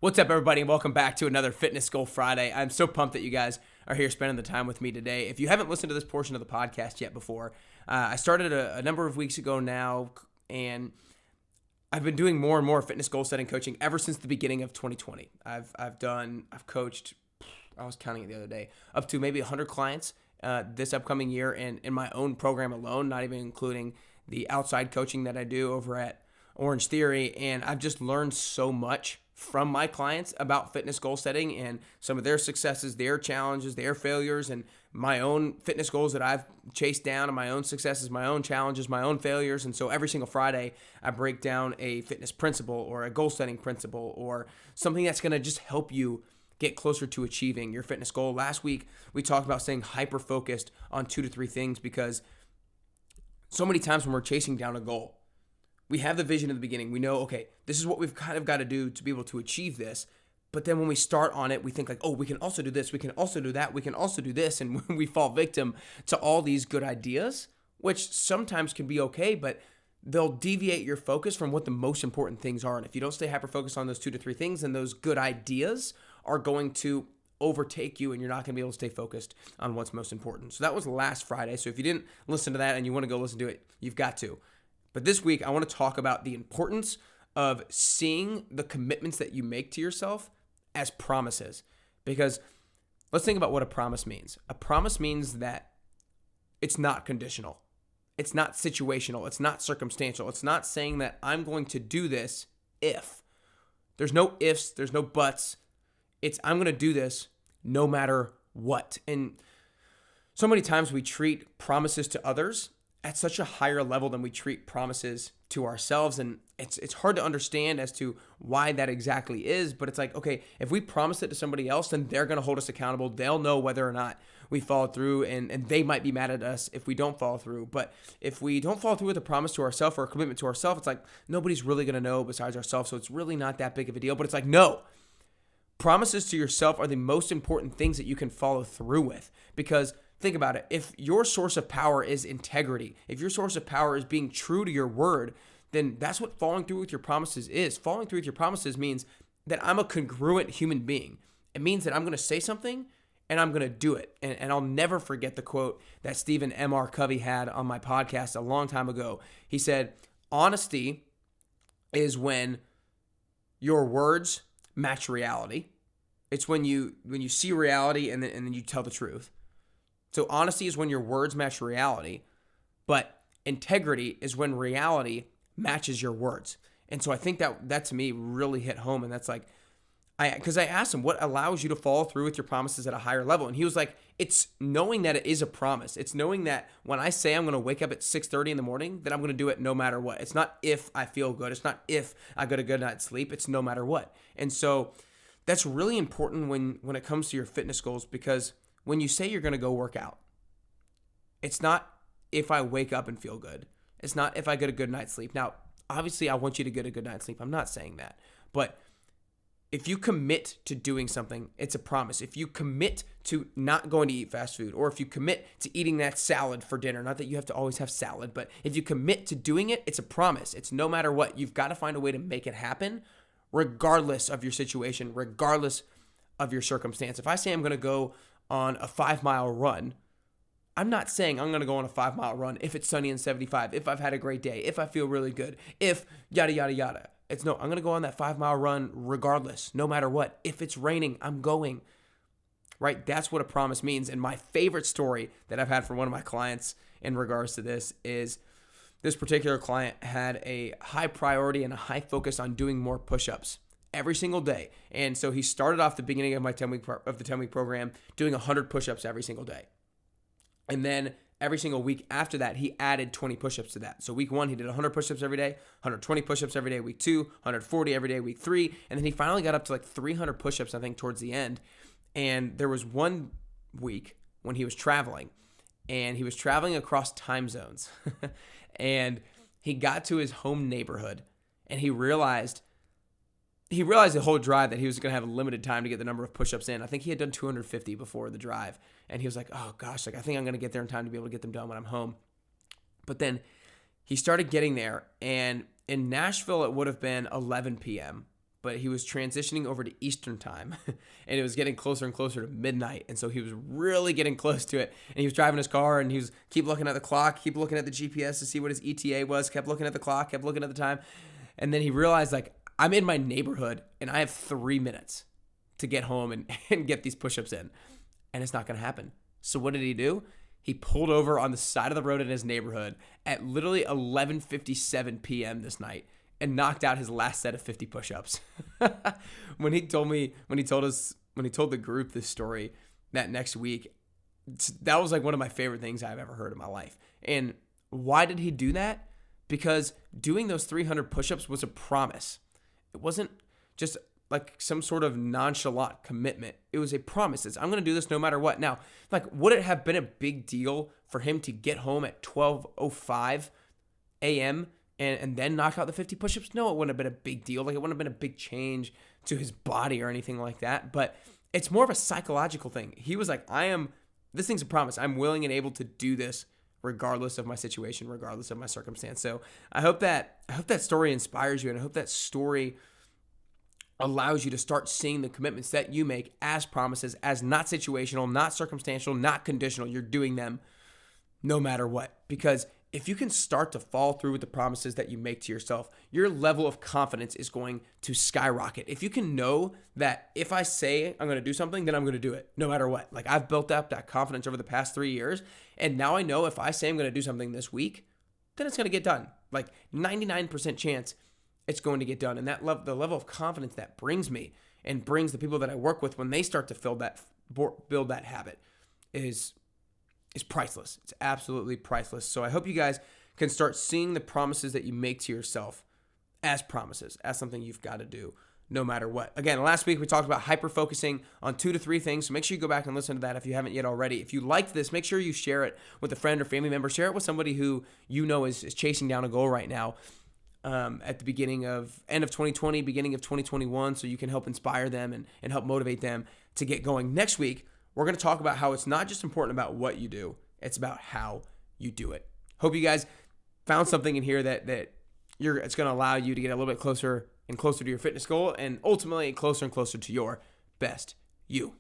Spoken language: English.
What's up, everybody, and welcome back to another Fitness Goal Friday. I'm so pumped that you guys are here spending the time with me today. If you haven't listened to this portion of the podcast yet before, I started a number of weeks ago now, and I've been doing more and more fitness goal setting coaching ever since the beginning of 2020. I've coached, I was counting it the other day, up to maybe 100 clients this upcoming year, and in my own program alone, not even including the outside coaching that I do over at Orange Theory. And I've just learned so much from my clients about fitness goal setting and some of their successes, their challenges, their failures, and my own fitness goals that I've chased down, and my own successes, my own challenges, my own failures. And so every single Friday, I break down a fitness principle or a goal setting principle or something that's going to just help you get closer to achieving your fitness goal. Last week, we talked about staying hyper-focused on 2 to 3 things, because so many times when we're chasing down a goal, we have the vision in the beginning. We know, okay, this is what we've kind of got to do to be able to achieve this. But then when we start on it, we think like, oh, we can also do this. We can also do that. We can also do this. And we fall victim to all these good ideas, which sometimes can be okay, but they'll deviate your focus from what the most important things are. And if you don't stay hyper-focused on those 2 to 3 things, then those good ideas are going to overtake you, and you're not going to be able to stay focused on what's most important. So that was last Friday. So if you didn't listen to that and you want to go listen to it, you've got to. But this week, I want to talk about the importance of seeing the commitments that you make to yourself as promises. Because let's think about what a promise means. A promise means that it's not conditional. It's not situational. It's not circumstantial. It's not saying that I'm going to do this if. There's no ifs. There's no buts. It's I'm going to do this no matter what. And so many times we treat promises to others at such a higher level than we treat promises to ourselves. And it's hard to understand as to why that exactly is. But it's like, okay, if we promise it to somebody else, then they're going to hold us accountable. They'll know whether or not we follow through, and they might be mad at us if we don't follow through. But if we don't follow through with a promise to ourselves or a commitment to ourselves, it's like nobody's really going to know besides ourselves. So it's really not that big of a deal. But it's like, no. Promises to yourself are the most important things that you can follow through with, because think about it. If your source of power is integrity, if your source of power is being true to your word, then that's what following through with your promises is. Following through with your promises means that I'm a congruent human being. It means that I'm going to say something and I'm going to do it. And I'll never forget the quote that Stephen M.R. Covey had on my podcast a long time ago. He said, honesty is when your words match reality. It's when you see reality and then you tell the truth. So honesty is when your words match reality, but integrity is when reality matches your words. And so I think that to me really hit home. And that's like, because I asked him, what allows you to follow through with your promises at a higher level? And he was like, it's knowing that it is a promise. It's knowing that when I say I'm going to wake up at 6:30 in the morning, that I'm going to do it no matter what. It's not if I feel good. It's not if I get a good night's sleep. It's no matter what. And so that's really important when it comes to your fitness goals, because when you say you're going to go work out, it's not if I wake up and feel good. It's not if I get a good night's sleep. Now, obviously, I want you to get a good night's sleep. I'm not saying that. But if you commit to doing something, it's a promise. If you commit to not going to eat fast food, or if you commit to eating that salad for dinner, not that you have to always have salad, but if you commit to doing it, it's a promise. It's no matter what. You've got to find a way to make it happen, regardless of your situation, regardless of your circumstance. If I say I'm going to go on a 5-mile run, I'm not saying I'm going to go on a 5-mile run if it's sunny and 75, if I've had a great day, if I feel really good, if yada, yada, yada. It's no, I'm going to go on that 5-mile run regardless, no matter what. If it's raining, I'm going, right? That's what a promise means. And my favorite story that I've had from one of my clients in regards to this is this particular client had a high priority and a high focus on doing more push-ups every single day. And so he started off the beginning of my 10-week program doing 100 push-ups every single day. And then every single week after that, he added 20 push-ups to that. So week 1, he did 100 push-ups every day, 120 push-ups every day. Week 2, 140 every day. Week 3, and then he finally got up to like 300 push-ups, I think, towards the end. And there was one week when he was traveling, and he was traveling across time zones. And he got to his home neighborhood, and he realized the whole drive that he was going to have a limited time to get the number of push-ups in. I think he had done 250 before the drive. And he was like, oh gosh, I think I'm going to get there in time to be able to get them done when I'm home. But then he started getting there, and in Nashville, it would have been 11 p.m. but he was transitioning over to Eastern time and it was getting closer and closer to midnight. And so he was really getting close to it. And he was driving his car and he was keep looking at the clock, keep looking at the GPS to see what his ETA was, kept looking at the clock, kept looking at the time. And then he realized, like, I'm in my neighborhood and I have 3 minutes to get home and get these push-ups in. And it's not going to happen. So what did he do? He pulled over on the side of the road in his neighborhood at literally 11:57 p.m. this night and knocked out his last set of 50 push-ups. When he told the group this story that next week, that was like one of my favorite things I've ever heard in my life. And why did he do that? Because doing those 300 push-ups was a promise. It wasn't just like some sort of nonchalant commitment. It was a promise. I'm going to do this no matter what. Now, like, would it have been a big deal for him to get home at 12:05 a.m. and then knock out the 50 push-ups? No, it wouldn't have been a big deal. Like, it wouldn't have been a big change to his body or anything like that. But it's more of a psychological thing. He was like, this thing's a promise. I'm willing and able to do this regardless of my situation, regardless of my circumstance. So I hope that story inspires you, and I hope that story allows you to start seeing the commitments that you make as promises, as not situational, not circumstantial, not conditional. You're doing them no matter what. Because if you can start to follow through with the promises that you make to yourself, your level of confidence is going to skyrocket. If you can know that if I say I'm going to do something, then I'm going to do it no matter what. Like, I've built up that confidence over the past 3 years. And now I know if I say I'm going to do something this week, then it's going to get done. Like 99% chance it's going to get done. And the level of confidence that brings me and brings the people that I work with when they start to build that habit is priceless. It's absolutely priceless. So I hope you guys can start seeing the promises that you make to yourself as promises, as something you've got to do no matter what. Again, last week we talked about hyper-focusing on 2 to 3 things, so make sure you go back and listen to that if you haven't yet already. If you liked this, make sure you share it with a friend or family member. Share it with somebody who you know is chasing down a goal right now. At the end of 2020, beginning of 2021, so you can help inspire them and help motivate them to get going. Next week, we're going to talk about how it's not just important about what you do, it's about how you do it. Hope you guys found something in here that it's going to allow you to get a little bit closer and closer to your fitness goal, and ultimately closer and closer to your best you.